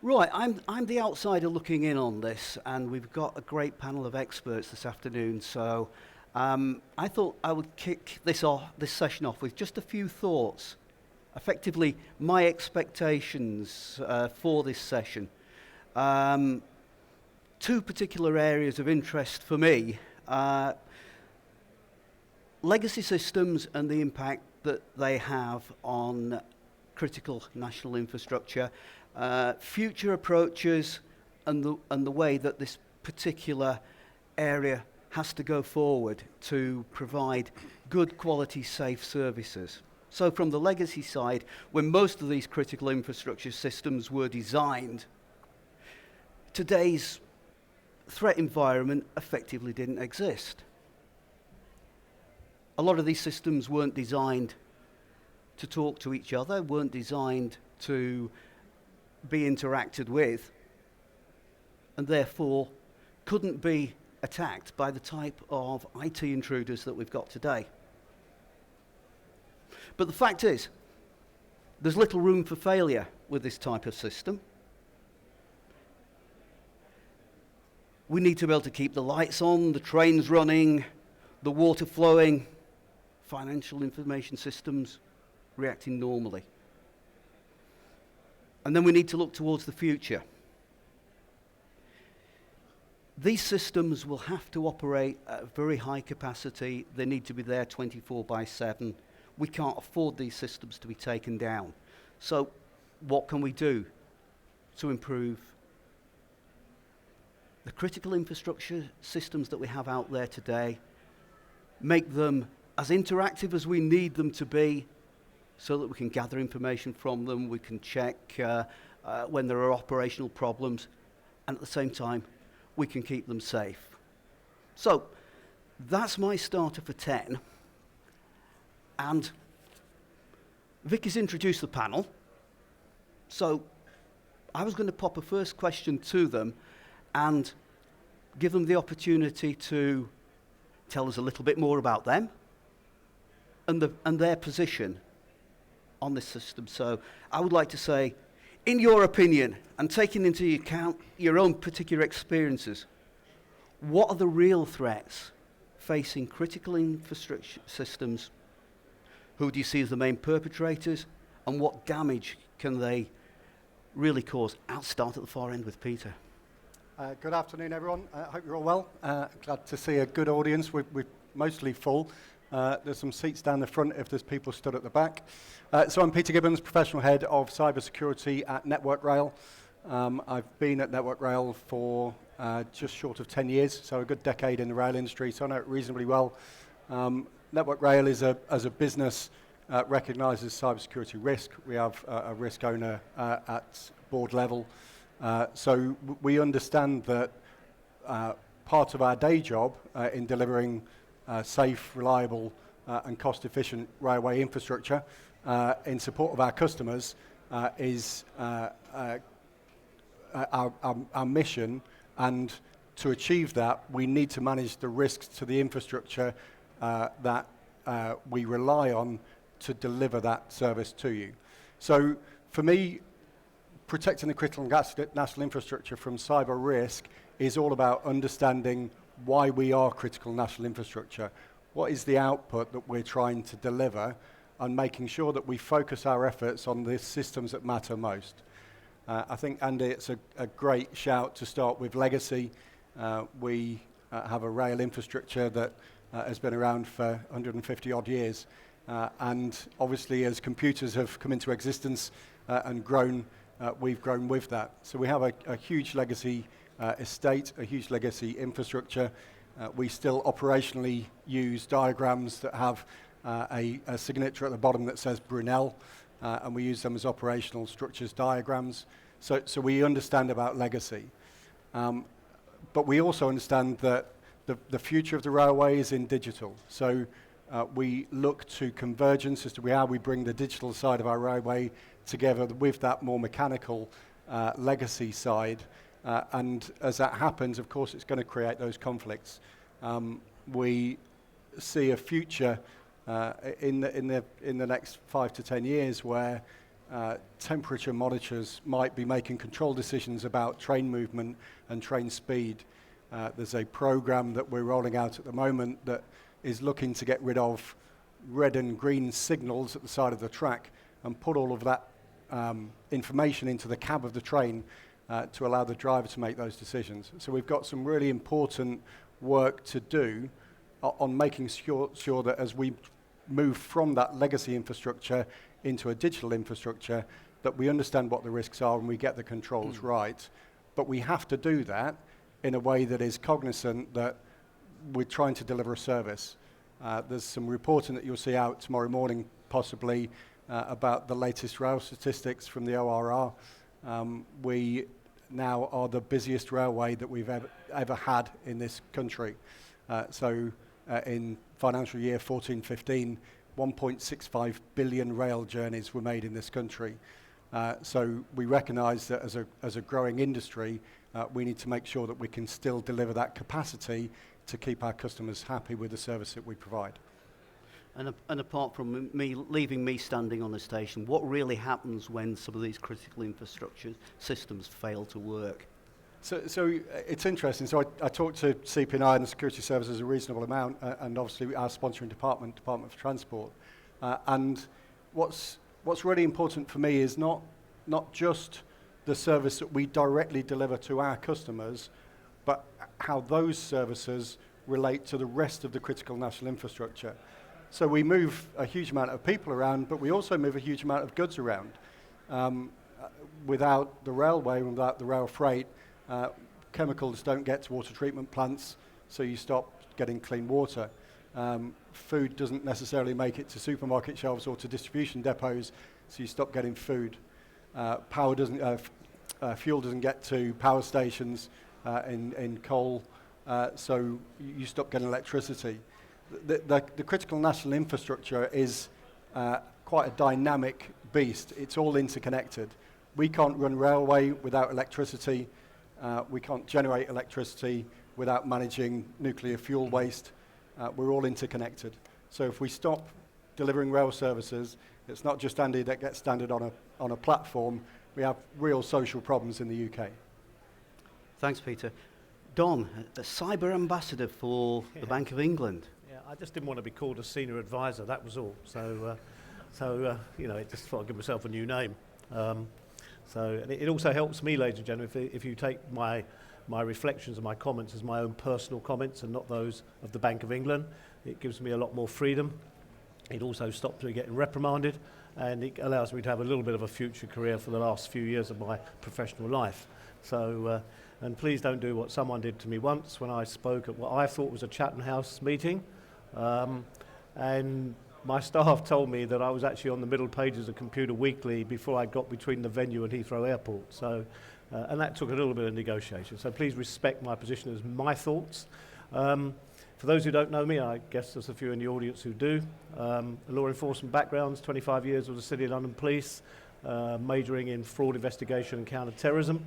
Right, I'm the outsider looking in on this, and we've got a great panel of experts this afternoon. So I thought I would kick this session off with just a few thoughts, effectively my expectations for this session. Two particular areas of interest for me: legacy systems and the impact that they have on critical national infrastructure. Future approaches and the way that this particular area has to go forward to provide good quality, safe services. So from the legacy side, when most of these critical infrastructure systems were designed, today's threat environment effectively didn't exist. A lot of these systems weren't designed to talk to each other, weren't designed to be interacted with, and therefore couldn't be attacked by the type of IT intruders that we've got today. But the fact is, there's little room for failure with this type of system. We need to be able to keep the lights on, the trains running, the water flowing, financial information systems reacting normally. And then we need to look towards the future. These systems will have to operate at a very high capacity. They need to be there 24/7. We can't afford these systems to be taken down. So what can we do to improve the critical infrastructure systems that we have out there today, make them as interactive as we need them to be, so that we can gather information from them, we can check when there are operational problems, and at the same time, we can keep them safe. So that's my starter for 10. And Vic has introduced the panel. So I was going to pop a first question to them and give them the opportunity to tell us a little bit more about them and their position on this system. So I would like to say, in your opinion, and taking into account your own particular experiences, what are the real threats facing critical infrastructure systems? Who do you see as the main perpetrators, and what damage can they really cause? I'll start at the far end with Peter. Good afternoon, everyone. I hope you're all well. Glad to see a good audience. We're mostly full. There's some seats down the front if there's people stood at the back. So I'm Peter Gibbons, Professional Head of Cybersecurity at Network Rail. I've been at Network Rail for just short of 10 years, so a good decade in the rail industry, so I know it reasonably well. Network Rail as a business recognises cybersecurity risk. We have a risk owner at board level. So we understand that part of our day job in delivering safe, reliable and cost-efficient railway infrastructure in support of our customers is our mission, and to achieve that we need to manage the risks to the infrastructure that we rely on to deliver that service to you. So for me, protecting the critical national infrastructure from cyber risk is all about understanding why we are critical national infrastructure, what is the output that we're trying to deliver, and making sure that we focus our efforts on the systems that matter most. I think, Andy, it's a great shout to start with legacy. We have a rail infrastructure that has been around for 150 odd years, and obviously as computers have come into existence and grown, we've grown with that. So we have a huge legacy estate, a huge legacy infrastructure. We still operationally use diagrams that have a signature at the bottom that says Brunel, and we use them as operational structures diagrams. So we understand about legacy. But we also understand that the future of the railway is in digital. So we look to convergence as to how we bring the digital side of our railway together with that more mechanical legacy side. And as that happens, of course, it's going to create those conflicts. We see a future in the next 5 to 10 years where temperature monitors might be making control decisions about train movement and train speed. There's a program that we're rolling out at the moment that is looking to get rid of red and green signals at the side of the track and put all of that information into the cab of the train to allow the driver to make those decisions. So we've got some really important work to do on making sure that as we move from that legacy infrastructure into a digital infrastructure, that we understand what the risks are and we get the controls right. But we have to do that in a way that is cognizant that we're trying to deliver a service. There's some reporting that you'll see out tomorrow morning, possibly, about the latest rail statistics from the ORR. We now are the busiest railway that we've ever had in this country. In financial year 14-15, 1.65 billion rail journeys were made in this country. So we recognise that as a growing industry, we need to make sure that we can still deliver that capacity to keep our customers happy with the service that we provide. And apart from leaving me standing on the station, what really happens when some of these critical infrastructure systems fail to work? So it's interesting. So I talked to CP&I and the security services a reasonable amount, and obviously our sponsoring Department for Transport. And what's really important for me is not just the service that we directly deliver to our customers, but how those services relate to the rest of the critical national infrastructure. So we move a huge amount of people around, but we also move a huge amount of goods around. Without the railway, without the rail freight, chemicals don't get to water treatment plants, so you stop getting clean water. Food doesn't necessarily make it to supermarket shelves or to distribution depots, so you stop getting food. Fuel doesn't get to power stations in coal, so you stop getting electricity. The critical national infrastructure is quite a dynamic beast. It's all interconnected. We can't run railway without electricity. We can't generate electricity without managing nuclear fuel waste. We're all interconnected. So if we stop delivering rail services, it's not just Andy that gets stranded on a platform. We have real social problems in the UK. Thanks, Peter. Don, a cyber ambassador for the Bank of England. Yeah, I just didn't want to be called a senior advisor, that was all. So it just thought I'd give myself a new name. And it also helps me, ladies and gentlemen, if you take my reflections and my comments as my own personal comments and not those of the Bank of England. It gives me a lot more freedom. It also stops me getting reprimanded, and it allows me to have a little bit of a future career for the last few years of my professional life. So, and please don't do what someone did to me once when I spoke at what I thought was a Chatham House meeting. And my staff told me that I was actually on the middle pages of Computer Weekly before I got between the venue and Heathrow Airport. So, and that took a little bit of negotiation. So please respect my position as my thoughts. For those who don't know me, I guess there's a few in the audience who do. Law enforcement backgrounds, 25 years with the City of London Police, majoring in fraud investigation and counter-terrorism.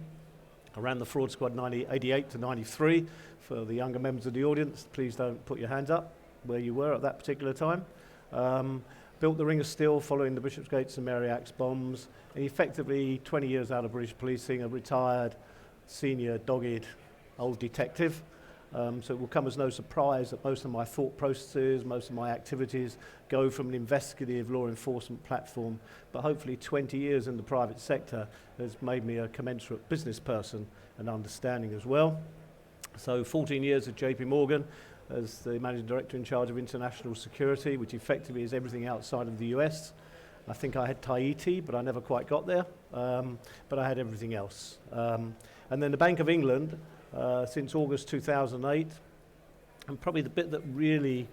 I ran the fraud squad 88 to 93. For the younger members of the audience, please don't put your hands up where you were at that particular time. Built the Ring of Steel following the Bishopsgate and Mary Axe bombs. Effectively 20 years out of British policing, a retired, senior, dogged old detective. So it will come as no surprise that most of my thought processes, most of my activities go from an investigative law enforcement platform, but hopefully 20 years in the private sector has made me a commensurate business person and understanding as well. So 14 years at JP Morgan as the managing director in charge of international security, which effectively is everything outside of the US. I think I had Tahiti, but I never quite got there, but I had everything else. And then the Bank of England, since August 2008, and probably the bit that really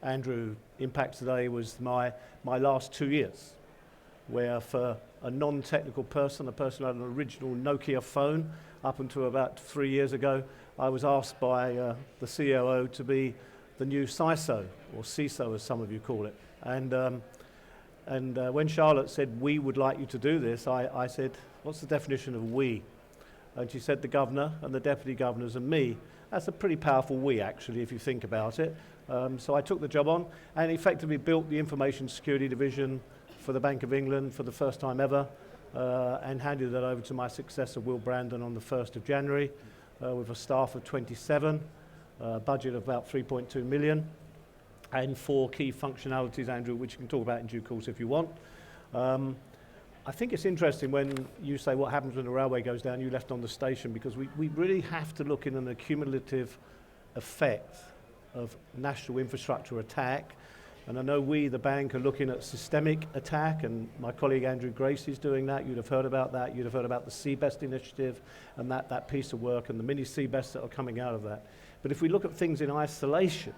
Andrew impacts today was my last 2 years, where for a non-technical person, a person who had an original Nokia phone, up until about 3 years ago, I was asked by the COO to be the new CISO, or CISO as some of you call it. And when Charlotte said, we would like you to do this, I said, what's the definition of we? And she said the governor and the deputy governors and me. That's a pretty powerful we, actually, if you think about it. So I took the job on and effectively built the information security division for the Bank of England for the first time ever, and handed that over to my successor, Will Brandon, on the 1st of January, with a staff of 27, budget of about 3.2 million, and 4 key functionalities, Andrew, which you can talk about in due course if you want. I think it's interesting when you say what happens when the railway goes down, you left on the station, because we really have to look in an accumulative effect of national infrastructure attack. And I know we, the bank, are looking at systemic attack, and my colleague Andrew Grace is doing that. You'd have heard about that. You'd have heard about the CBEST initiative and that piece of work and the mini CBEST that are coming out of that. But if we look at things in isolation,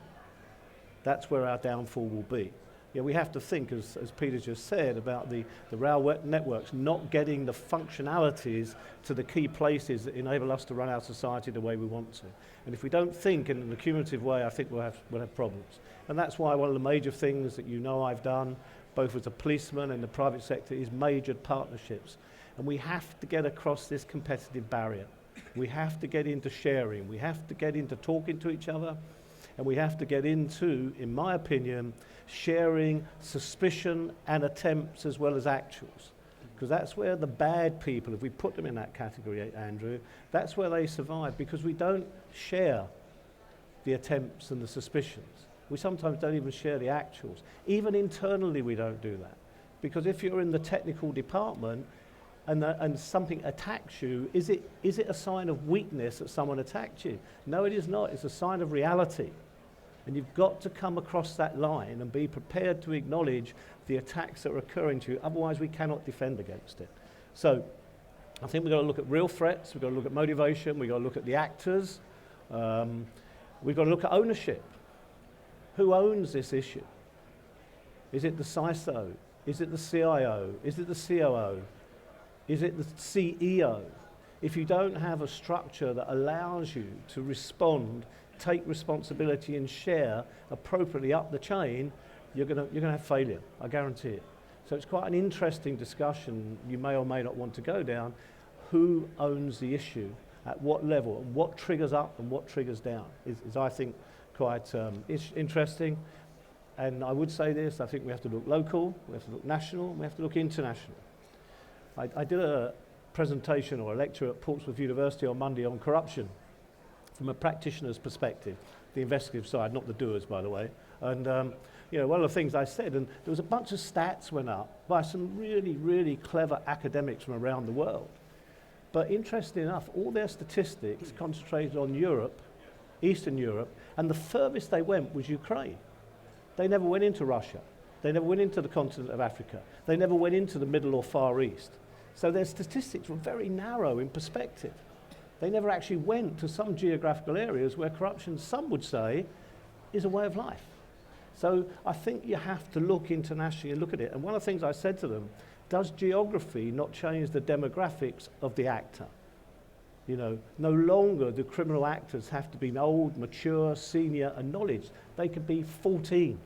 that's where our downfall will be. Yeah, we have to think, as Peter just said, about the rail networks not getting the functionalities to the key places that enable us to run our society the way we want to. And if we don't think in an accumulative way, I think we'll have problems. And that's why one of the major things that I've done, both as a policeman and the private sector, is majored partnerships. And we have to get across this competitive barrier. We have to get into sharing. We have to get into talking to each other. And we have to get into, in my opinion, sharing suspicion and attempts as well as actuals. Because that's where the bad people, if we put them in that category, Andrew, that's where they survive, because we don't share the attempts and the suspicions. We sometimes don't even share the actuals. Even internally we don't do that. Because if you're in the technical department and something attacks you, is it a sign of weakness that someone attacked you? No, it is not. It's a sign of reality. And you've got to come across that line and be prepared to acknowledge the attacks that are occurring to you. Otherwise, we cannot defend against it. So I think we've got to look at real threats. We've got to look at motivation. We've got to look at the actors. We've got to look at ownership. Who owns this issue? Is it the CISO? Is it the CIO? Is it the COO? Is it the CEO? If you don't have a structure that allows you to respond, take responsibility and share appropriately up the chain, you're going to have failure, I guarantee it. So it's quite an interesting discussion you may or may not want to go down. Who owns the issue, at what level, and what triggers up and what triggers down is I think, quite interesting. And I would say this, I think we have to look local, we have to look national, we have to look international. I did a presentation or a lecture at Portsmouth University on Monday on corruption from a practitioner's perspective, the investigative side, not the doers, by the way. And one of the things I said, and there was a bunch of stats went up by some really, really clever academics from around the world. But interestingly enough, all their statistics concentrated on Europe, Eastern Europe, and the furthest they went was Ukraine. They never went into Russia. They never went into the continent of Africa. They never went into the Middle or Far East. So their statistics were very narrow in perspective. They never actually went to some geographical areas where corruption, some would say, is a way of life. So I think you have to look internationally and look at it. And one of the things I said to them, does geography not change the demographics of the actor? No longer do criminal actors have to be old, mature, senior, and knowledge. They could be 14,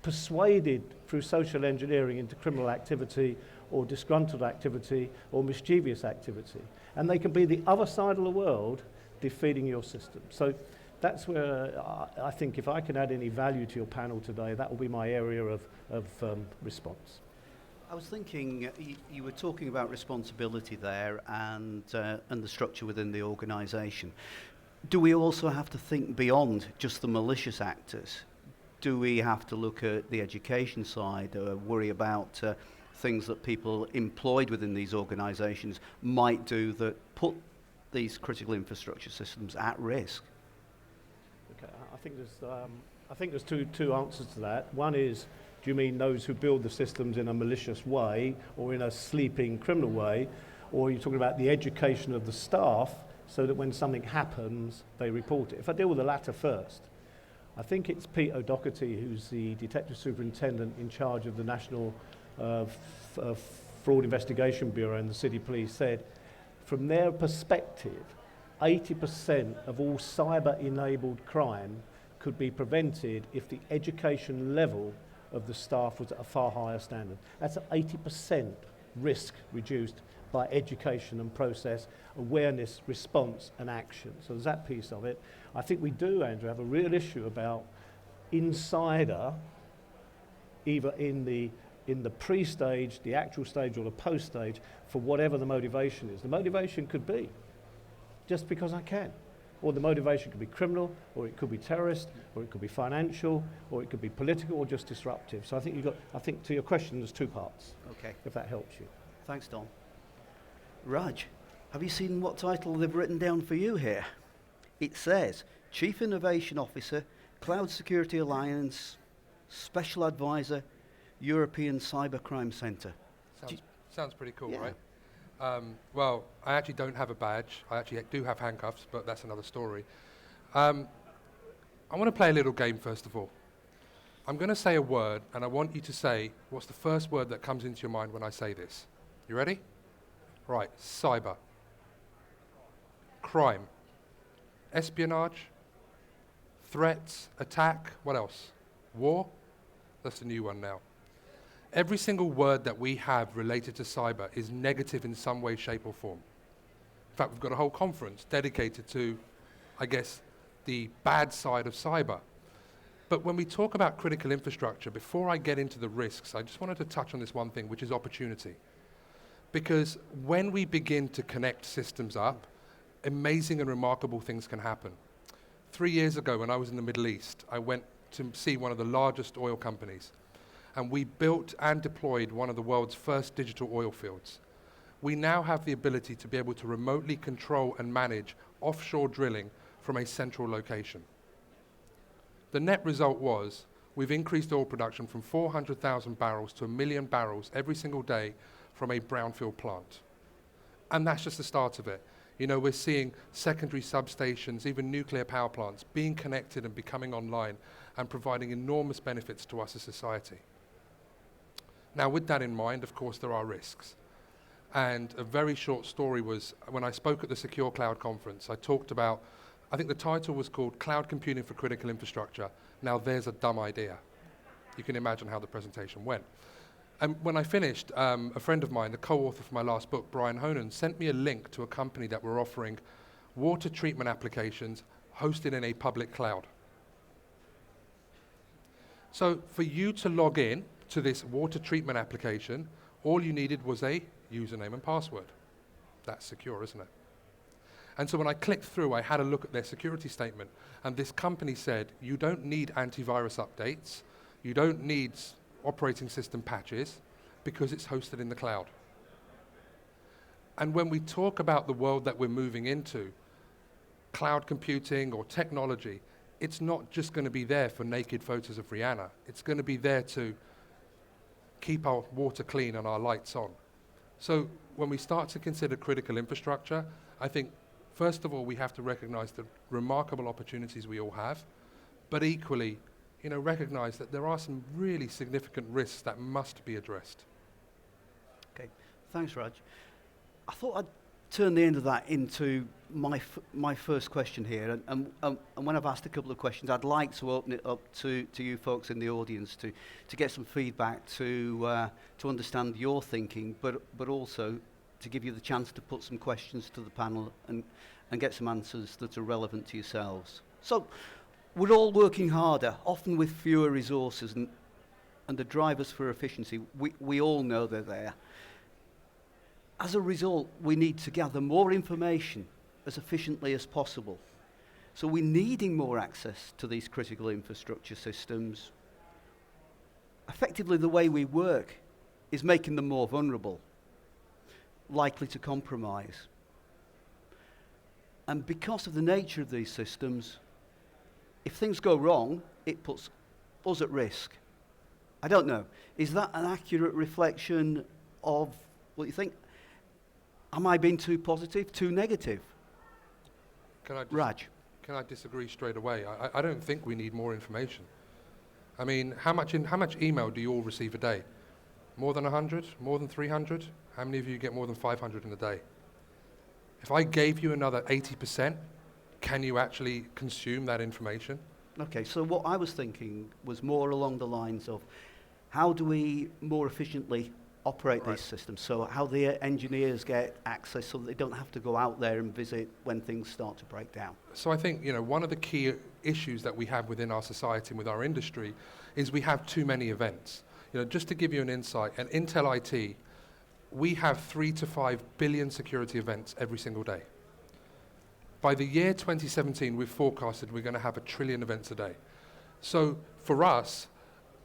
persuaded through social engineering into criminal activity or disgruntled activity or mischievous activity. And they can be the other side of the world defeating your system. So that's where I think if I can add any value to your panel today, that will be my area of response. I was thinking, you were talking about responsibility there and the structure within the organisation. Do we also have to think beyond just the malicious actors? Do we have to look at the education side, worry about things that people employed within these organisations might do that put these critical infrastructure systems at risk? Okay, I think there's two answers to that. One is, do you mean those who build the systems in a malicious way or in a sleeping criminal way? Or are you talking about the education of the staff so that when something happens, they report it? If I deal with the latter first, I think it's Pete O'Doherty, who's the Detective Superintendent in charge of the National Fraud Investigation Bureau and the City Police, said, from their perspective, 80% of all cyber-enabled crime could be prevented if the education level of the staff was at a far higher standard. That's an 80% risk reduced by education and process, awareness, response and action. So there's that piece of it. I think we do, Andrew, have a real issue about insider, either in the in the pre-stage, the actual stage, or the post-stage for whatever the motivation is. The motivation could be just because I can. Or the motivation could be criminal, or it could be terrorist, or it could be financial, or it could be political, or just disruptive. So I think to your question, there's two parts. Okay. If that helps you. Thanks, Don. Raj, have you seen what title they've written down for you here? It says, Chief Innovation Officer, Cloud Security Alliance, Special Advisor, European Cybercrime Centre. Sounds pretty cool, Yeah. right? Well, I actually don't have a badge. I actually do have handcuffs, but that's another story. I want to play a little game first of all. I'm going to say a word, and I want you to say what's the first word that comes into your mind when I say this. You ready? Right. Cyber. Crime. Espionage. Threats. Attack. What else? War. That's a new one now. Every single word that we have related to cyber is negative in some way, shape, or form. In fact, we've got a whole conference dedicated to, I guess, the bad side of cyber. But when we talk about critical infrastructure, before I get into the risks, I just wanted to touch on this one thing, which is opportunity. Because when we begin to connect systems up, amazing and remarkable things can happen. 3 years ago, when I was in the Middle East, I went to see one of the largest oil companies. And we built and deployed one of the world's first digital oil fields. We now have the ability to be able to remotely control and manage offshore drilling from a central location. The net result was we've increased oil production from 400,000 barrels to 1 million barrels every single day from a brownfield plant. And that's just the start of it. You know, we're seeing secondary substations, even nuclear power plants being connected and becoming online and providing enormous benefits to us as society. Now, with that in mind, of course, there are risks. And a very short story was, when I spoke at the Secure Cloud Conference, I talked about, I think the title was called Cloud Computing for Critical Infrastructure. Now, there's a dumb idea. You can imagine how the presentation went. And when I finished, a friend of mine, the co-author for my last book, Brian Honan, sent me a link to a company that were offering water treatment applications hosted in a public cloud. So for you to log in to this water treatment application, all you needed was a username and password. That's secure, isn't it? And so when I clicked through, I had a look at their security statement, and this company said, you don't need antivirus updates, you don't need operating system patches, because it's hosted in the cloud. And when we talk about the world that we're moving into, cloud computing or technology, it's not just going to be there for naked photos of Rihanna. It's going to be there to keep our water clean and our lights on. So when we start to consider critical infrastructure, I think, first of all, we have to recognize the remarkable opportunities we all have, but equally, recognize that there are some really significant risks that must be addressed. Okay, thanks, Raj. I thought I'd turn the end of that into my first question here, and when I've asked a couple of questions, I'd like to open it up to you folks in the audience to get some feedback, to understand your thinking, but also to give you the chance to put some questions to the panel and get some answers that are relevant to yourselves. So, we're all working harder, often with fewer resources, and the drivers for efficiency, we all know they're there. As a result, we need to gather more information as efficiently as possible. So we're needing more access to these critical infrastructure systems. Effectively, the way we work is making them more vulnerable, likely to compromise. And because of the nature of these systems, if things go wrong, it puts us at risk. I don't know. Is that an accurate reflection of what you think? Am I being too positive, too negative? Raj? Can I disagree straight away? I don't think we need more information. I mean, how much email do you all receive a day? More than 100? More than 300? How many of you get more than 500 in a day? If I gave you another 80%, can you actually consume that information? Okay, so what I was thinking was more along the lines of how do we more efficiently operate these systems? So how the engineers get access so that they don't have to go out there and visit when things start to break down. So I think, one of the key issues that we have within our society and with our industry is we have too many events. Just to give you an insight, at Intel IT, we have 3 to 5 billion security events every single day. By the year 2017, we've forecasted we're going to have 1 trillion events a day. So for us,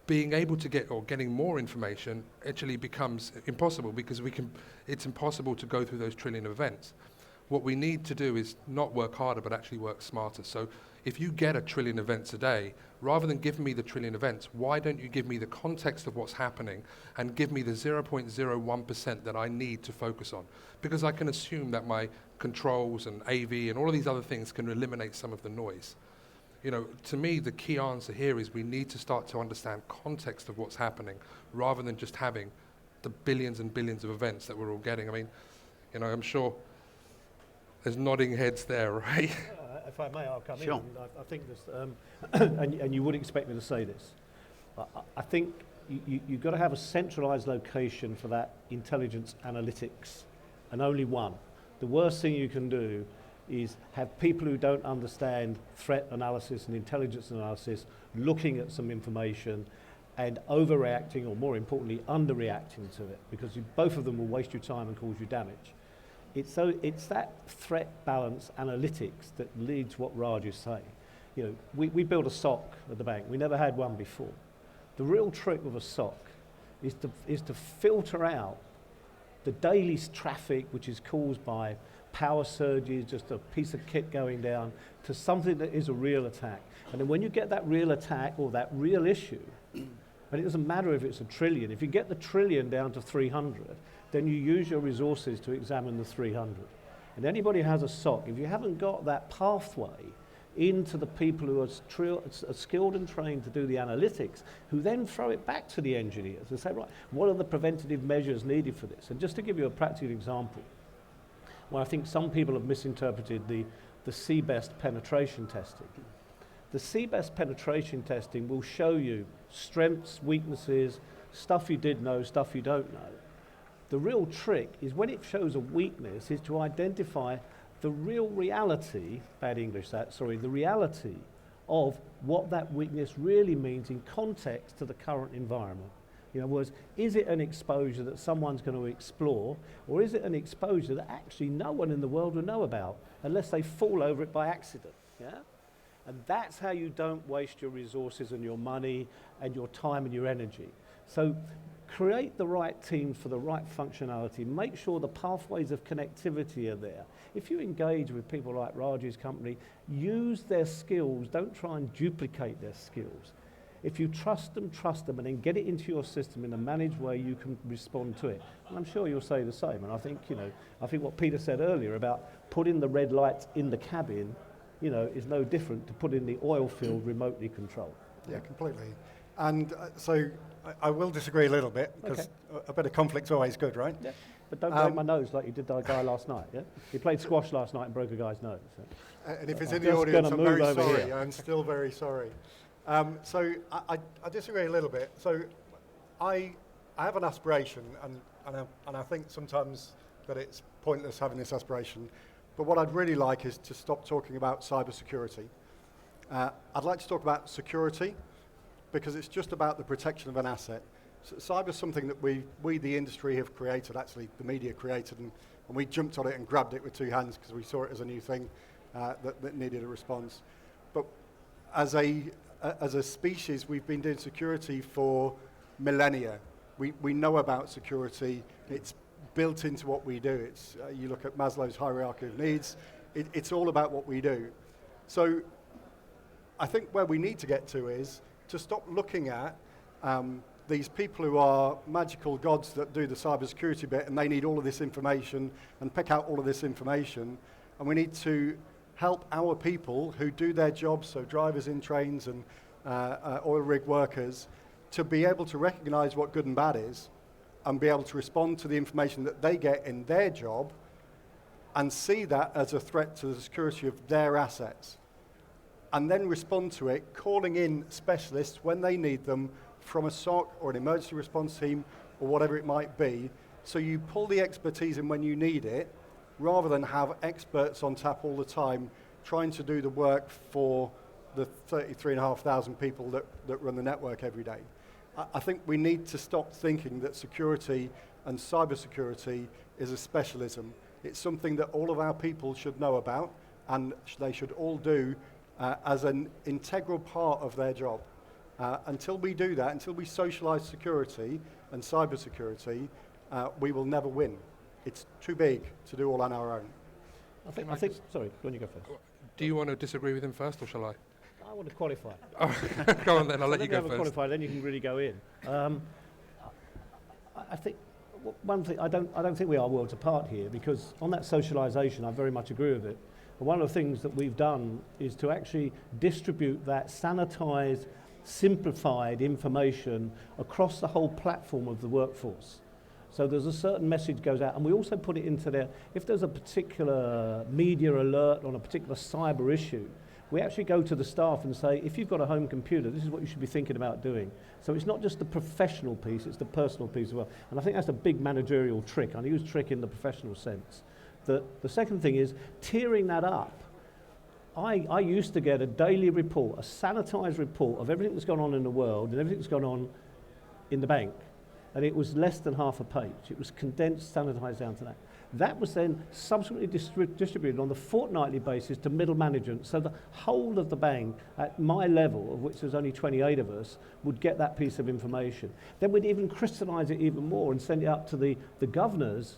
being able to getting more information actually becomes impossible, because it's impossible to go through those trillion events. What we need to do is not work harder, but actually work smarter. So if you get 1 trillion events a day, rather than give me the trillion events, why don't you give me the context of what's happening and give me the 0.01% that I need to focus on? Because I can assume that my controls and AV and all of these other things can eliminate some of the noise. To me, the key answer here is we need to start to understand context of what's happening, rather than just having the billions and billions of events that we're all getting. I mean, I'm sure there's nodding heads there, right? If I may, I'll come Sure. in. I think this, and you would expect me to say this. I think you've got to have a centralized location for that intelligence analytics, and only one. The worst thing you can do is have people who don't understand threat analysis and intelligence analysis looking at some information and overreacting, or more importantly, underreacting to it, because both of them will waste your time and cause you damage. It's that threat balance analytics that leads what Raj is saying. We built a SOC at the bank. We never had one before. The real trick with a SOC is to filter out the daily traffic which is caused by power surges, just a piece of kit going down, to something that is a real attack. And then when you get that real attack or that real issue, and it doesn't matter if it's 1 trillion, if you get the trillion down to 300, then you use your resources to examine the 300. And anybody who has a SOC, if you haven't got that pathway into the people who are skilled and trained to do the analytics, who then throw it back to the engineers and say, right, what are the preventative measures needed for this? And just to give you a practical example, well, I think some people have misinterpreted the CBEST penetration testing. The CBEST penetration testing will show you strengths, weaknesses, stuff you did know, stuff you don't know. The real trick is when it shows a weakness is to identify the real reality, the reality of what that weakness really means in context to the current environment. In other words, is it an exposure that someone's going to explore, or is it an exposure that actually no one in the world will know about unless they fall over it by accident? Yeah? And that's how you don't waste your resources and your money and your time and your energy. So create the right team for the right functionality. Make sure the pathways of connectivity are there. If you engage with people like Raj's company, use their skills. Don't try and duplicate their skills. If you trust them, and then get it into your system in a managed way, you can respond to it. And I'm sure you'll say the same. And I think, I think what Peter said earlier about putting the red lights in the cabin, is no different to putting the oil field remotely controlled. Yeah, completely. And so I will disagree a little bit, because a bit of conflict's always good, right? Yeah. But don't break my nose like you did that guy last night, yeah? He played squash last night and broke a guy's nose. So. And if it's in the audience, I'm very sorry. I'm still very sorry. So I disagree a little bit. So I have an aspiration, and I think sometimes that it's pointless having this aspiration. But what I'd really like is to stop talking about cybersecurity. I'd like to talk about security, because it's just about the protection of an asset. So cyber is something that we, the industry, have created, actually the media created, and we jumped on it and grabbed it with 2 hands because we saw it as a new thing that needed a response. But as a species, we've been doing security for millennia. We know about security. It's built into what we do. It's you look at Maslow's hierarchy of needs. It's all about what we do. So I think where we need to get to is to stop looking at these people who are magical gods that do the cybersecurity bit, and they need all of this information and pick out all of this information. And we need to help our people who do their jobs, so drivers in trains and oil rig workers, to be able to recognize what good and bad is and be able to respond to the information that they get in their job and see that as a threat to the security of their assets. And then respond to it, calling in specialists when they need them from a SOC or an emergency response team or whatever it might be. So you pull the expertise in when you need it, rather than have experts on tap all the time trying to do the work for the 33,500 people that run the network every day. I think we need to stop thinking that security and cybersecurity is a specialism. It's something that all of our people should know about, and they should all do as an integral part of their job. Until we do that, until we socialise security and cybersecurity, we will never win. It's too big to do all on our own. I think sorry, go on, you go first. Do you want to disagree with him first, or shall I? I want to qualify. Go on then, I'll So let you go me have a first. qualify, then you can really go in. I think one thing, I don't think we are worlds apart here, because on that socialisation, I very much agree with it. And one of the things that we've done is to actually distribute that sanitised, simplified information across the whole platform of the workforce. So there's a certain message goes out, and we also put it into there. If there's a particular media alert on a particular cyber issue, we actually go to the staff and say, if you've got a home computer, this is what you should be thinking about doing. So it's not just the professional piece, it's the personal piece as well. And I think that's a big managerial trick. I use trick in the professional sense. The second thing is tiering that up. I used to get a daily report, a sanitised report of everything that's gone on in the world and everything that's gone on in the bank. And it was less than half a page. It was condensed, sanitised down to that. That was then subsequently distributed on the fortnightly basis to middle management, so the whole of the bank, at my level, of which there's only 28 of us, would get that piece of information. Then we'd even crystallise it even more and send it up to the governors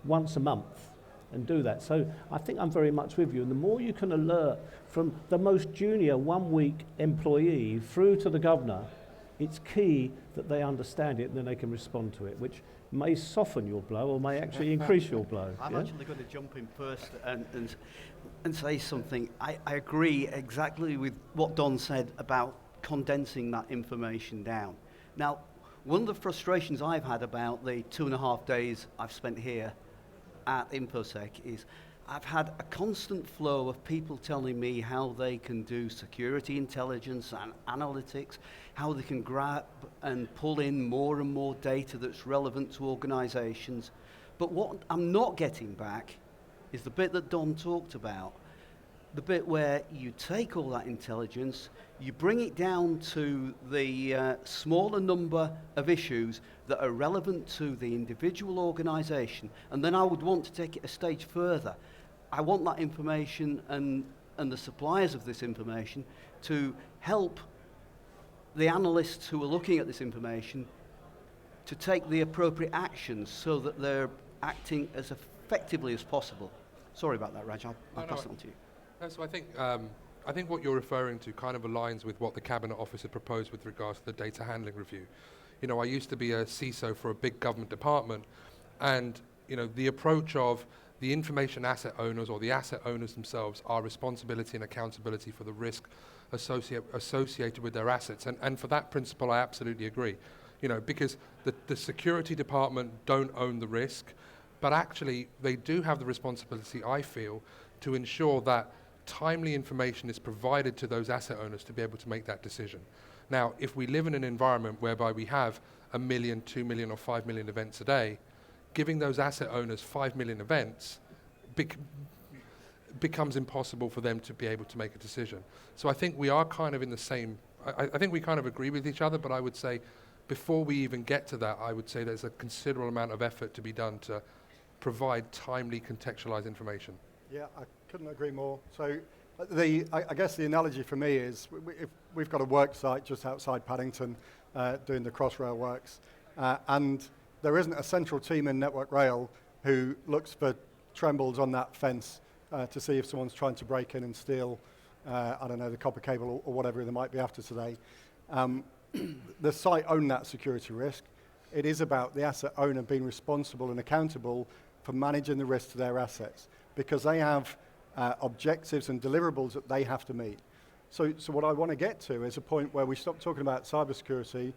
once a month and do that. So I think I'm very much with you, and the more you can alert from the most junior 1 week employee through to the governor, it's key that they understand it and then they can respond to it, which may soften your blow or may actually increase your blow. I'm actually going to jump in first and say something. I agree exactly with what Don said about condensing that information down. Now, one of the frustrations I've had about the 2.5 days I've spent here at InfoSec is I've had a constant flow of people telling me how they can do security intelligence and analytics, how they can grab and pull in more and more data that's relevant to organizations. But what I'm not getting back is the bit that Don talked about, the bit where you take all that intelligence, you bring it down to the smaller number of issues that are relevant to the individual organization, and then I would want to take it a stage further. I want that information and the suppliers of this information to help the analysts who are looking at this information to take the appropriate actions so that they're acting as effectively as possible. Sorry about that, Raj. I'll pass it on to you. So I think what you're referring to kind of aligns with what the Cabinet Office had proposed with regards to the data handling review. You know, I used to be a CISO for a big government department, and you know, the approach of the information asset owners or the asset owners themselves are responsibility and accountability for the risk associated with their assets. And for that principle, I absolutely agree. You know, because the security department don't own the risk, but actually they do have the responsibility, I feel, to ensure that timely information is provided to those asset owners to be able to make that decision. Now, if we live in an environment whereby we have 1 million, 2 million or 5 million events a day, giving those asset owners 5 million events becomes impossible for them to be able to make a decision. So I think we are kind of in the same, I think we kind of agree with each other, but I would say before we even get to that, I would say there's a considerable amount of effort to be done to provide timely contextualized information. Yeah, I couldn't agree more. So I guess the analogy for me is if we've got a work site just outside Paddington doing the Crossrail works, and there isn't a central team in Network Rail who looks for trembles on that fence to see if someone's trying to break in and steal, I don't know, the copper cable or whatever they might be after today. The site own that security risk. It is about the asset owner being responsible and accountable for managing the risk to their assets, because they have objectives and deliverables that they have to meet. So what I want to get to is a point where we stop talking about cybersecurity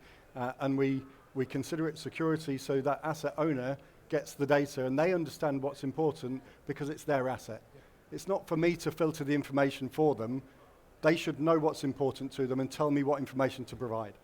and we consider it security, so that asset owner gets the data and they understand what's important because it's their asset. Yeah. It's not for me to filter the information for them. They should know what's important to them and tell me what information to provide.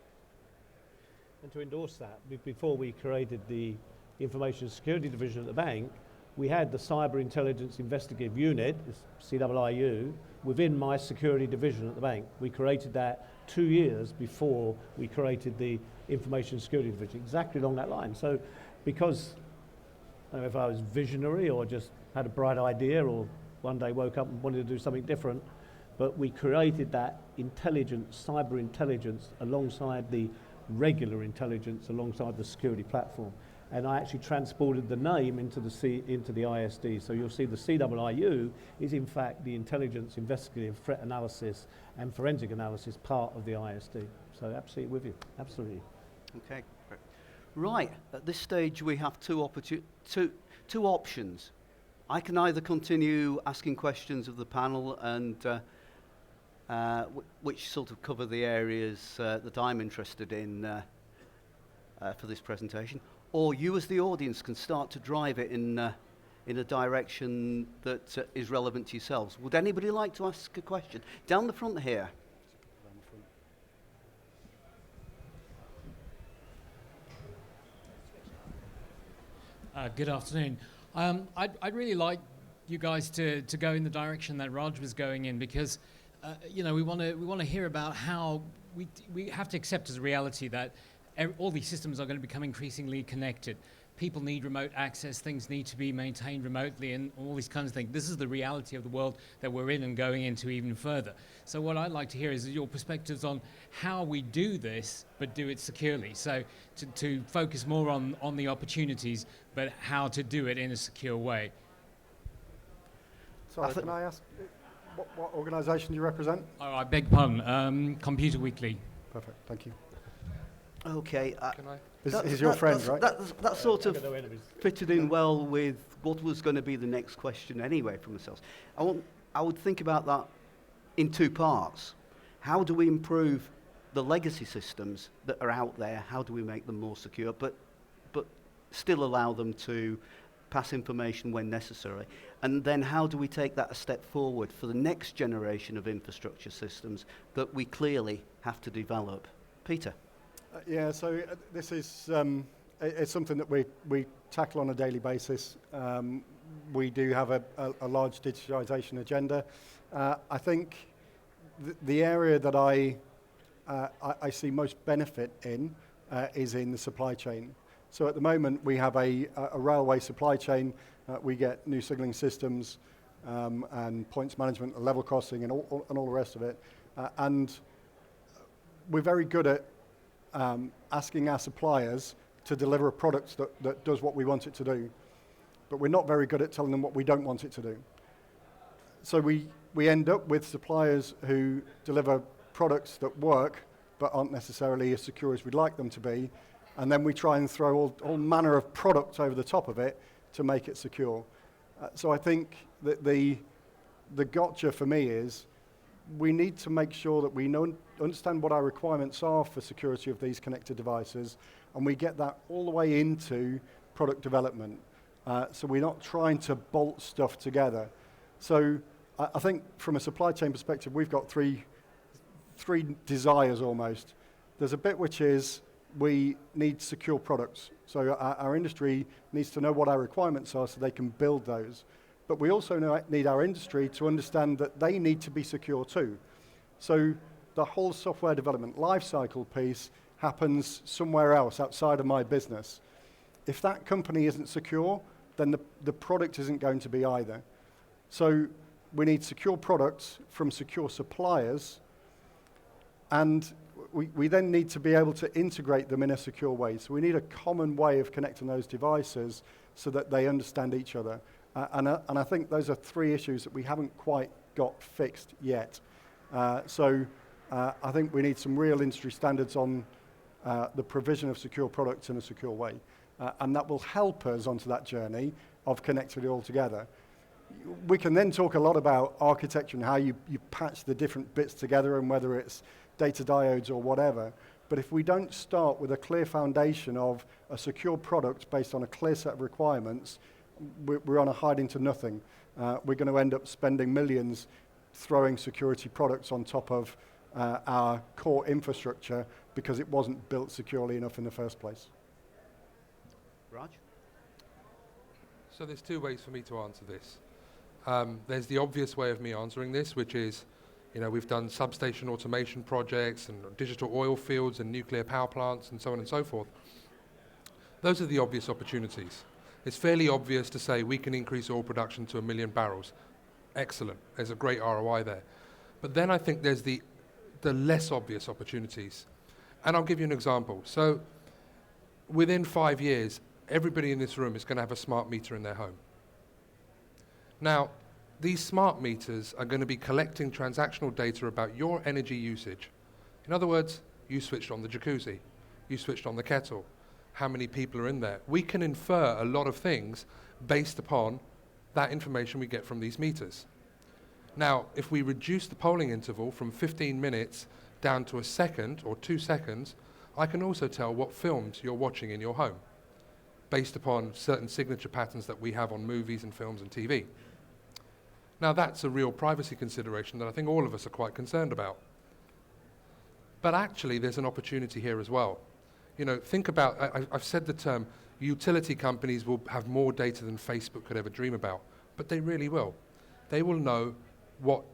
And to endorse that, before we created the Information Security Division at the bank, we had the Cyber Intelligence Investigative Unit, CIIU, within my security division at the bank. We created that 2 years before we created the Information Security Division, exactly along that line. So because, I don't know if I was visionary or just had a bright idea or one day woke up and wanted to do something different, but we created that intelligence, cyber intelligence, alongside the regular intelligence, alongside the security platform. And I actually transported the name into the ISD. So you'll see the CIIU is in fact the intelligence, investigative, threat analysis and forensic analysis part of the ISD. So absolutely with you, absolutely. Okay, great. Right, at this stage we have two options. I can either continue asking questions of the panel and which sort of cover the areas that I'm interested in for this presentation, or you as the audience can start to drive it in a direction that is relevant to yourselves. Would anybody like to ask a question? Down the front here. Good afternoon. I'd really like you guys to go in the direction that Raj was going in, because we want to hear about how we have to accept as a reality that all these systems are going to become increasingly connected. People need remote access, things need to be maintained remotely, and all these kinds of things. This is the reality of the world that we're in and going into even further. So what I'd like to hear is your perspectives on how we do this, but do it securely. So to focus more on the opportunities, but how to do it in a secure way. Sorry, can I ask, what organisation do you represent? Oh, I beg pardon, Computer Weekly. Perfect, thank you. Okay. Can I? Is your friend, right? That sort of fitted in well with what was going to be the next question anyway from ourselves. I would think about that in two parts. How do we improve the legacy systems that are out there? How do we make them more secure, but still allow them to pass information when necessary? And then how do we take that a step forward for the next generation of infrastructure systems that we clearly have to develop? Peter? Yeah, so this is it's something that we tackle on a daily basis. We do have a large digitalisation agenda. I think the area that I see most benefit in is in the supply chain. So at the moment we have a railway supply chain. We get new signalling systems and points management, and level crossing, and all the rest of it. And we're very good at asking our suppliers to deliver a product that does what we want it to do. But we're not very good at telling them what we don't want it to do. So we end up with suppliers who deliver products that work but aren't necessarily as secure as we'd like them to be, and then we try and throw all manner of product over the top of it to make it secure. So I think that the gotcha for me is we need to make sure that we understand what our requirements are for security of these connected devices, and we get that all the way into product development. So we're not trying to bolt stuff together. So I think from a supply chain perspective, we've got three desires almost. There's a bit which is we need secure products. So our industry needs to know what our requirements are so they can build those. But we also need our industry to understand that they need to be secure too. So the whole software development lifecycle piece happens somewhere else outside of my business. If that company isn't secure, then the product isn't going to be either. So we need secure products from secure suppliers, and we then need to be able to integrate them in a secure way. So we need a common way of connecting those devices so that they understand each other. And I think those are three issues that we haven't quite got fixed yet. So I think we need some real industry standards on the provision of secure products in a secure way. And that will help us onto that journey of connecting it all together. We can then talk a lot about architecture and how you patch the different bits together and whether it's data diodes or whatever. But if we don't start with a clear foundation of a secure product based on a clear set of requirements, we're on a hiding to nothing. We're going to end up spending millions throwing security products on top of our core infrastructure because it wasn't built securely enough in the first place. Raj? So there's two ways for me to answer this. There's the obvious way of me answering this, which is You know, we've done substation automation projects and digital oil fields and nuclear power plants and so on and so forth. Those are the obvious opportunities. It's fairly obvious to say we can increase oil production to 1 million barrels. Excellent, there's a great ROI there. But then I think there's the less obvious opportunities. And I'll give you an example. So within 5 years, everybody in this room is going to have a smart meter in their home. Now, these smart meters are going to be collecting transactional data about your energy usage. In other words, you switched on the jacuzzi, you switched on the kettle, how many people are in there. We can infer a lot of things based upon that information we get from these meters. Now, if we reduce the polling interval from 15 minutes down to a second or 2 seconds, I can also tell what films you're watching in your home based upon certain signature patterns that we have on movies and films and TV. Now, that's a real privacy consideration that I think all of us are quite concerned about. But actually, there's an opportunity here as well. You know, think about, I've said the term, utility companies will have more data than Facebook could ever dream about, but they really will. They will know what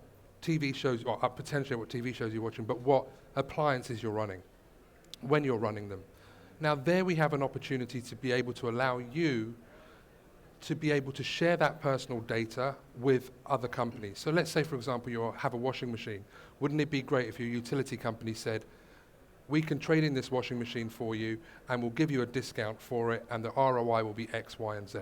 TV shows, or potentially what TV shows you're watching, but what appliances you're running, when you're running them. Now, there we have an opportunity to be able to allow you to be able to share that personal data with other companies. So let's say, for example, you have a washing machine. Wouldn't it be great if your utility company said, we can trade in this washing machine for you and we'll give you a discount for it and the ROI will be X, Y, and Z.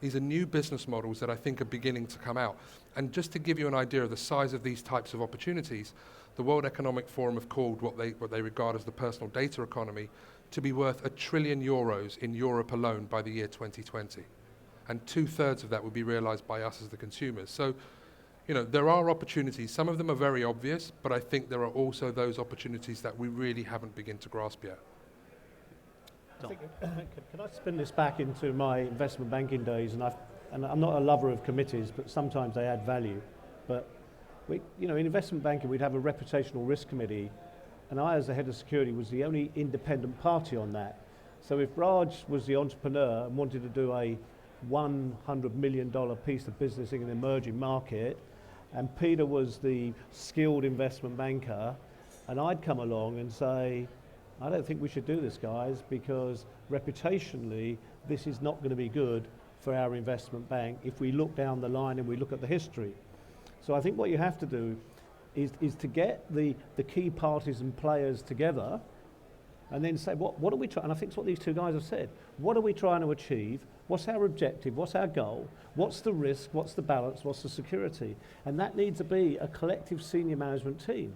These are new business models that I think are beginning to come out. And just to give you an idea of the size of these types of opportunities, the World Economic Forum have called what they regard as the personal data economy to be worth €1 trillion in Europe alone by the year 2020. And 2/3 of that will be realized by us as the consumers. So, you know, there are opportunities. Some of them are very obvious, but I think there are also those opportunities that we really haven't begun to grasp yet. Can I spin this back into my investment banking days? And I'm not a lover of committees, but sometimes they add value. But in investment banking, we'd have a reputational risk committee, and I, as the head of security, was the only independent party on that. So if Raj was the entrepreneur and wanted to do a $100 million piece of business in an emerging market, and Peter was the skilled investment banker, and I'd come along and say, I don't think we should do this, guys, because reputationally, this is not going to be good for our investment bank if we look down the line and we look at the history. So I think what you have to do is to get the key parties and players together and then say, what are we trying, and I think it's what these two guys have said, what are we trying to achieve? What's our objective? What's our goal? What's the risk? What's the balance? What's the security? And that needs to be a collective senior management team.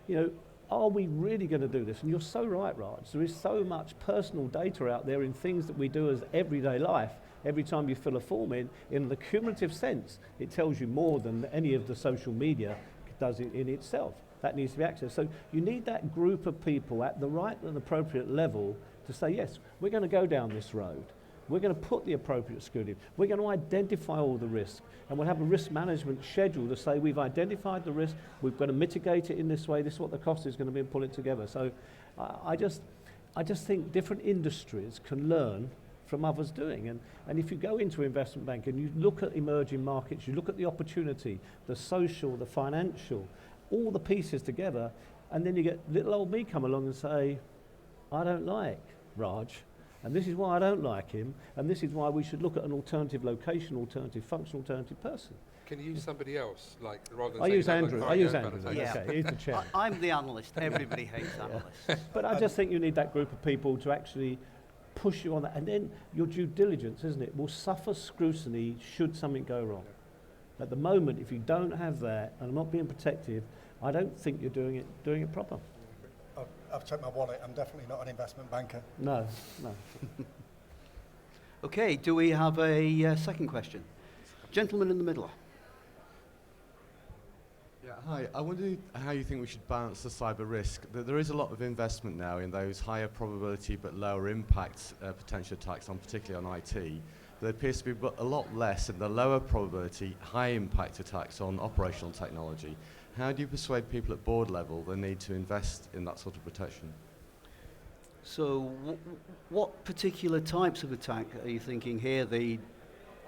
You know, are we really going to do this? And you're so right, Raj. There is so much personal data out there in things that we do as everyday life. Every time you fill a form in the cumulative sense, it tells you more than any of the social media does in itself. That needs to be accessed. So you need that group of people at the right and appropriate level to say, yes, we're going to go down this road. We're going to put the appropriate security. We're going to identify all the risks, and we'll have a risk management schedule to say we've identified the risk, we've got to mitigate it in this way, this is what the cost is going to be, and pull it together. So I just think different industries can learn from others doing. And if you go into investment bank and you look at emerging markets, you look at the opportunity, the social, the financial, all the pieces together, and then you get little old me come along and say, I don't like Raj. And this is why I don't like him, and this is why we should look at an alternative location, alternative function, alternative person. Can you use somebody else, like rather than I use Andrew. I use Andrew. Yeah. Okay, he's the chair. I'm the analyst. Everybody hates analysts. But I just think you need that group of people to actually push you on that, and then your due diligence, isn't it, will suffer scrutiny should something go wrong. At the moment, if you don't have that, and I'm not being protective, I don't think you're doing it proper. I've checked my wallet. I'm definitely not an investment banker. No. Okay, do we have a second question? Gentleman in the middle. Yeah, hi. I wonder how you think we should balance the cyber risk. There is a lot of investment now in those higher probability but lower impact potential attacks, particularly on IT. There appears to be a lot less in the lower probability, high impact attacks on operational technology. How do you persuade people at board level the need to invest in that sort of protection? So what particular types of attack are you thinking here? The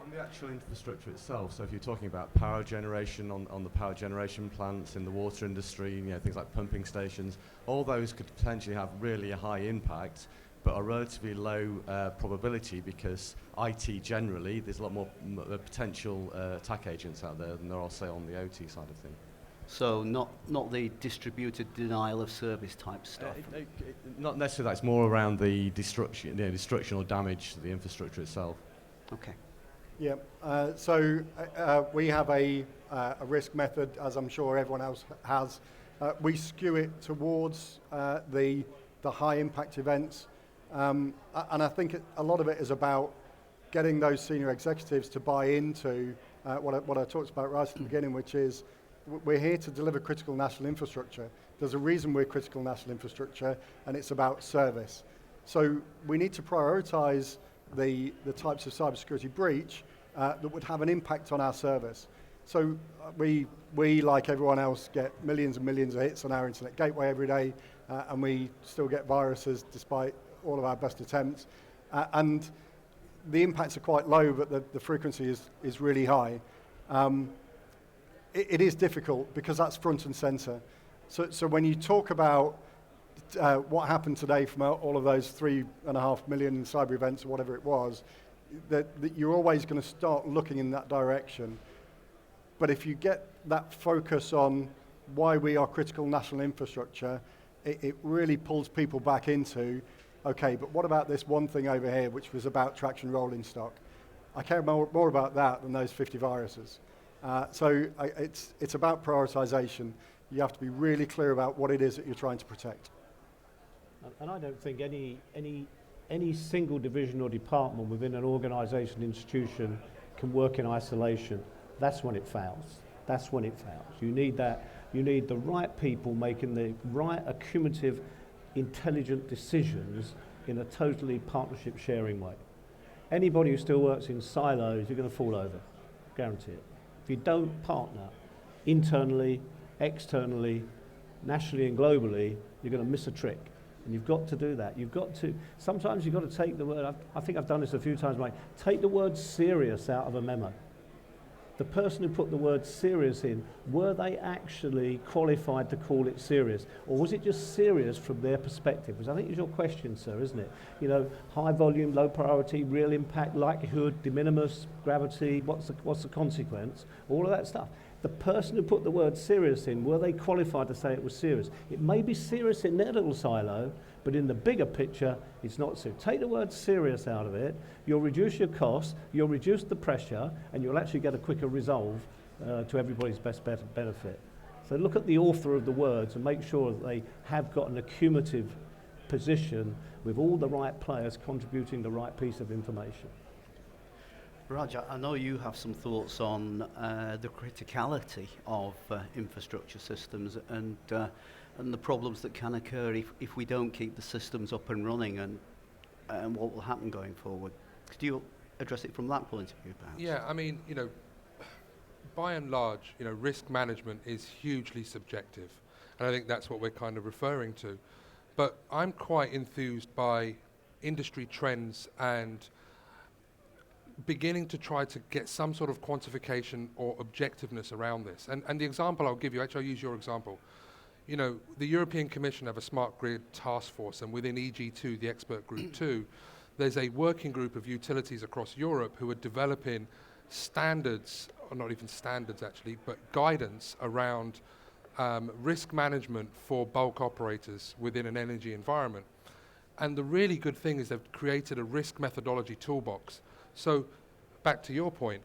On the actual infrastructure itself, so if you're talking about power generation on the power generation plants in the water industry, things like pumping stations, all those could potentially have really a high impact, but are relatively low probability because IT generally, there's a lot more potential attack agents out there than there are, say, on the OT side of things. So not the distributed denial of service type stuff. Not necessarily that, it's more around the destruction or damage to the infrastructure itself. Okay. Yeah, so we have a risk method, as I'm sure everyone else has. We skew it towards the high impact events, and I think a lot of it is about getting those senior executives to buy into what I talked about right at the beginning, which is we're here to deliver critical national infrastructure. There's a reason we're critical national infrastructure, and it's about service. So we need to prioritize the types of cybersecurity breach that would have an impact on our service. So we, like everyone else, get millions and millions of hits on our internet gateway every day, and we still get viruses despite all of our best attempts. And the impacts are quite low, but the frequency is really high. It is difficult because that's front and center. So when you talk about what happened today from all of those 3.5 million cyber events or whatever it was, that you're always going to start looking in that direction. But if you get that focus on why we are critical national infrastructure, it really pulls people back into, okay, but what about this one thing over here, which was about traction rolling stock? I care more about that than those 50 viruses. So it's about prioritization. You have to be really clear about what it is that you're trying to protect. And I don't think any single division or department within an organization, institution can work in isolation. That's when it fails. That's when it fails. You need that. You need the right people making the right accumulative, intelligent decisions in a totally partnership sharing way. Anybody who still works in silos, you're going to fall over. Guarantee it. If you don't partner internally, externally, nationally and globally, you're going to miss a trick. And you've got to do that. Sometimes you've got to take the word, I think I've done this a few times, Mike, take the word serious out of a memo. The person who put the word serious in, were they actually qualified to call it serious? Or was it just serious from their perspective? Because I think it's your question, sir, isn't it? High volume, low priority, real impact, likelihood, de minimis, gravity, what's the consequence? All of that stuff. The person who put the word serious in, were they qualified to say it was serious? It may be serious in their little silo, but in the bigger picture, it's not serious. Take the word serious out of it, you'll reduce your costs, you'll reduce the pressure, and you'll actually get a quicker resolve to everybody's best benefit. So look at the author of the words and make sure that they have got an accumulative position with all the right players contributing the right piece of information. Raj, I know you have some thoughts on the criticality of infrastructure systems and the problems that can occur if we don't keep the systems up and running and what will happen going forward. Could you address it from that point of view, perhaps? Yeah, I mean, by and large, risk management is hugely subjective. And I think that's what we're kind of referring to. But I'm quite enthused by industry trends and beginning to try to get some sort of quantification or objectiveness around this. And the example I'll give you, actually I'll use your example. The European Commission have a smart grid task force, and within EG2, the expert group 2, there's a working group of utilities across Europe who are developing standards, or not even standards actually, but guidance around risk management for bulk operators within an energy environment. And the really good thing is they've created a risk methodology toolbox. So, back to your point,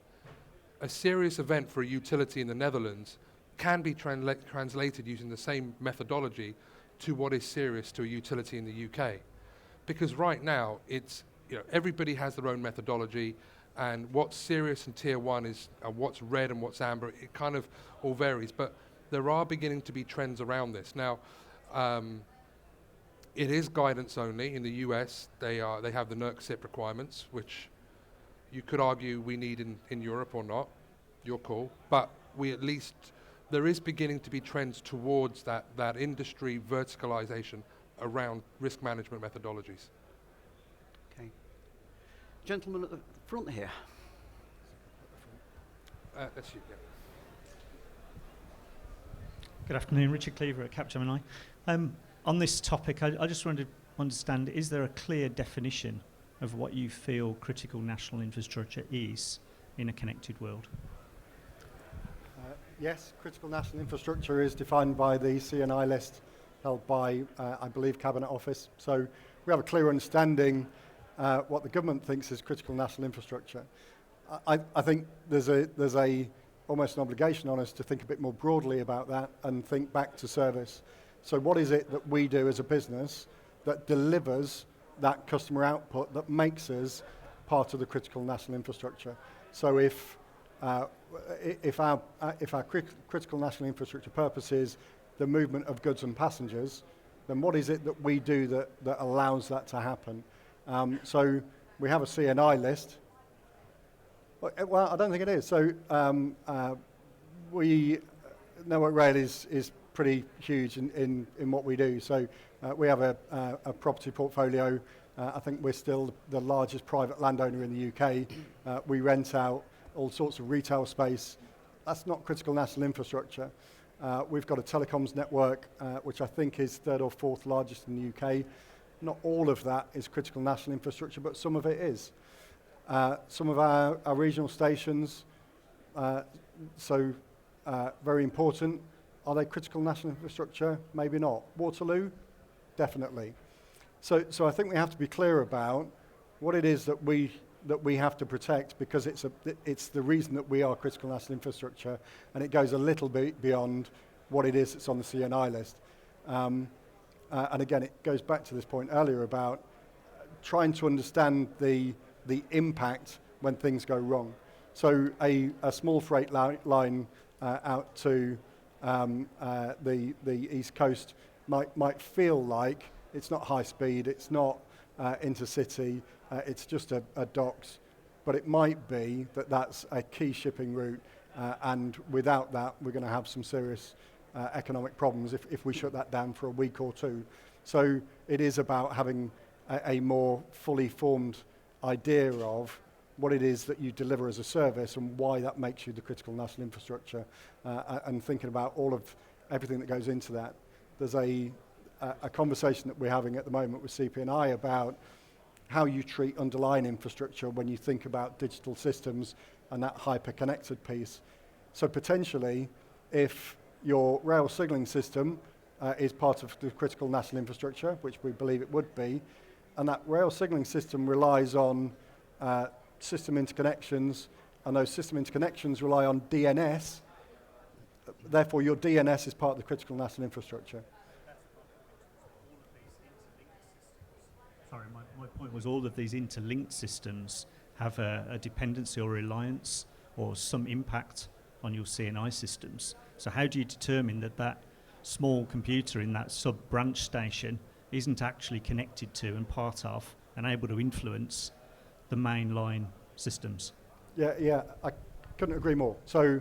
a serious event for a utility in the Netherlands can be translated using the same methodology to what is serious to a utility in the UK. Because right now, it's, everybody has their own methodology, and what's serious in tier 1 is what's red and what's amber. It kind of all varies, but there are beginning to be trends around this. Now, it is guidance only. In the US, they have the NERC SIP requirements, which you could argue we need in Europe or not, your call, but there is beginning to be trends towards that industry verticalization around risk management methodologies. Okay. Gentleman at the front here. That's you, yeah. Good afternoon, Richard Cleaver at Capgemini. On this topic, I just wanted to understand, is there a clear definition of what you feel critical national infrastructure is in a connected world? Yes, critical national infrastructure is defined by the CNI list held by, I believe, Cabinet Office. So we have a clear understanding what the government thinks is critical national infrastructure. I think there's almost an obligation on us to think a bit more broadly about that and think back to service. So what is it that we do as a business that delivers that customer output that makes us part of the critical national infrastructure? So if our critical national infrastructure purpose is the movement of goods and passengers, then what is it that we do that allows that to happen? So we have a CNI list. Well, I don't think it is. So we Network Rail is pretty huge in what we do. So we have a property portfolio. I think we're still the largest private landowner in the UK. We rent out all sorts of retail space. That's not critical national infrastructure. We've got a telecoms network, which I think is third or fourth largest in the UK. Not all of that is critical national infrastructure, but some of it is. Some of our regional stations, very important. Are they critical national infrastructure? Maybe not. Waterloo? Definitely. So I think we have to be clear about what it is that we have to protect, because it's the reason that we are critical national infrastructure, and it goes a little bit beyond what it is that's on the CNI list. And again, it goes back to this point earlier about trying to understand the impact when things go wrong. So a small freight line out to the East Coast might feel like it's not high speed, it's not intercity, it's just a docks, but it might be that that's a key shipping route, and without that we're going to have some serious economic problems if we shut that down for a week or two. So it is about having a more fully formed idea of what it is that you deliver as a service and why that makes you the critical national infrastructure, and thinking about everything that goes into that. There's a conversation that we're having at the moment with CP&I about how you treat underlying infrastructure when you think about digital systems and that hyper-connected piece. So potentially, if your rail signalling system is part of the critical national infrastructure, which we believe it would be, and that rail signalling system relies on system interconnections, and those system interconnections rely on DNS, therefore your DNS is part of the critical national infrastructure. Sorry, my point was all of these interlinked systems have a dependency or reliance or some impact on your CNI systems. So how do you determine that small computer in that sub-branch station isn't actually connected to and part of and able to influence the mainline systems? Yeah, I couldn't agree more. So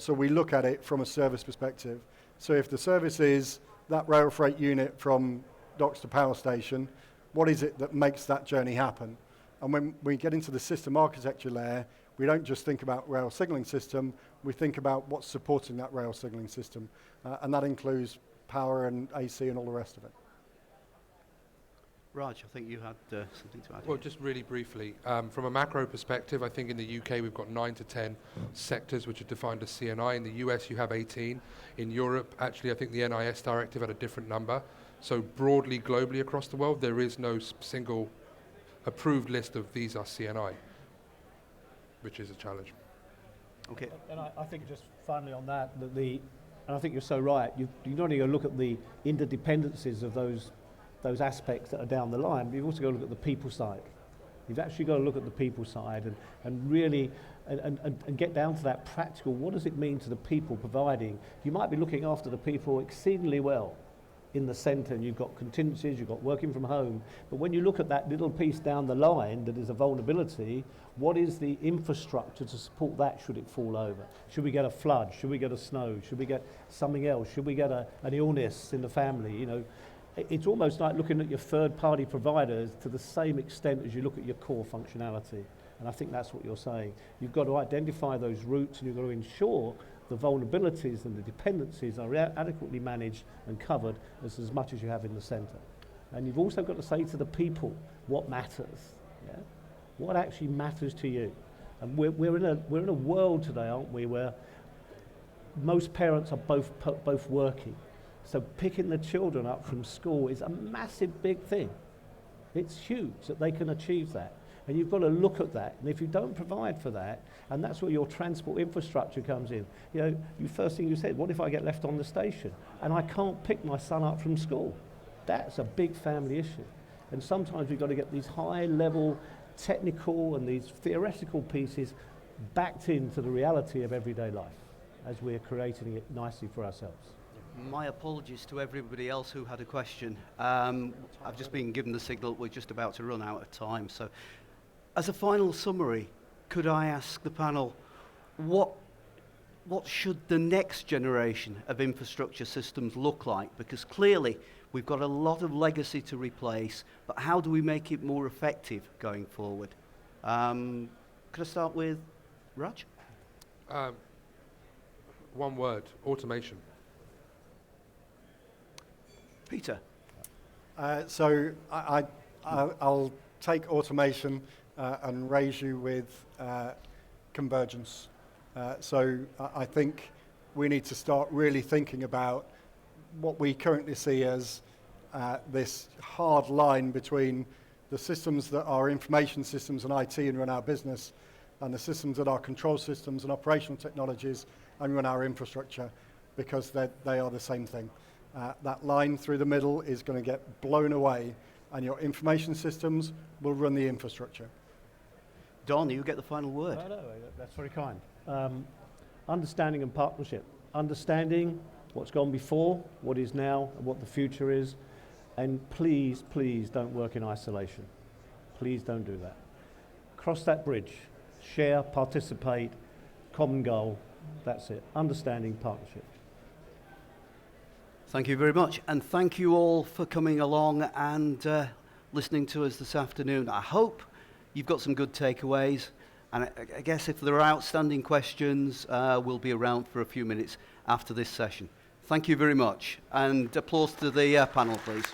we look at it from a service perspective. So if the service is that rail freight unit from docks to power station, what is it that makes that journey happen? And when we get into the system architecture layer, we don't just think about rail signalling system, we think about what's supporting that rail signalling system. And that includes power and AC and all the rest of it. Raj, I think you had something to add. Well, just really briefly, from a macro perspective, I think in the UK we've got 9 to 10 sectors which are defined as CNI. In the US you have 18. In Europe, actually, I think the NIS directive had a different number. So broadly, globally across the world, there is no single approved list of these are CNI, which is a challenge. Okay. And I think just finally on that, and I think you're so right, you not only got to look at the interdependencies of those aspects that are down the line, but you've also got to look at the people side. You've actually got to look at the people side and really and get down to that practical, what does it mean to the people providing? You might be looking after the people exceedingly well in the centre, and you've got contingencies, you've got working from home, but when you look at that little piece down the line that is a vulnerability, what is the infrastructure to support that should it fall over? Should we get a flood? Should we get a snow? Should we get something else? Should we get an illness in the family? You know, it's almost like looking at your third-party providers to the same extent as you look at your core functionality. And I think that's what you're saying. You've got to identify those routes, and you've got to ensure the vulnerabilities and the dependencies are adequately managed and covered as much as you have in the centre. And you've also got to say to the people what matters. Yeah? What actually matters to you? And we're in a world today, aren't we, where most parents are both working. So picking the children up from school is a massive big thing. It's huge that they can achieve that. And you've got to look at that. And if you don't provide for that, and that's where your transport infrastructure comes in. You know, the first thing you said, what if I get left on the station and I can't pick my son up from school? That's a big family issue. And sometimes we've got to get these high-level technical and these theoretical pieces backed into the reality of everyday life as we're creating it nicely for ourselves. My apologies to everybody else who had a question. I've just been given the signal we're just about to run out of time. So, as a final summary, could I ask the panel, what should the next generation of infrastructure systems look like? Because clearly, we've got a lot of legacy to replace, but how do we make it more effective going forward? Could I start with Raj? One word, automation. Peter? So I'll take automation and raise you with convergence. So I think we need to start really thinking about what we currently see as this hard line between the systems that are information systems and IT and run our business, and the systems that are control systems and operational technologies and run our infrastructure, because they are the same thing. That line through the middle is going to get blown away, and your information systems will run the infrastructure. Don, you get the final word. No, that's very kind. Understanding and partnership. Understanding what's gone before, what is now, and what the future is. And please, please don't work in isolation. Please don't do that. Cross that bridge. Share, participate, common goal. That's it. Understanding, partnership. Thank you very much, and thank you all for coming along and listening to us this afternoon. I hope you've got some good takeaways, and I guess if there are outstanding questions, we'll be around for a few minutes after this session. Thank you very much, and applause to the panel, please.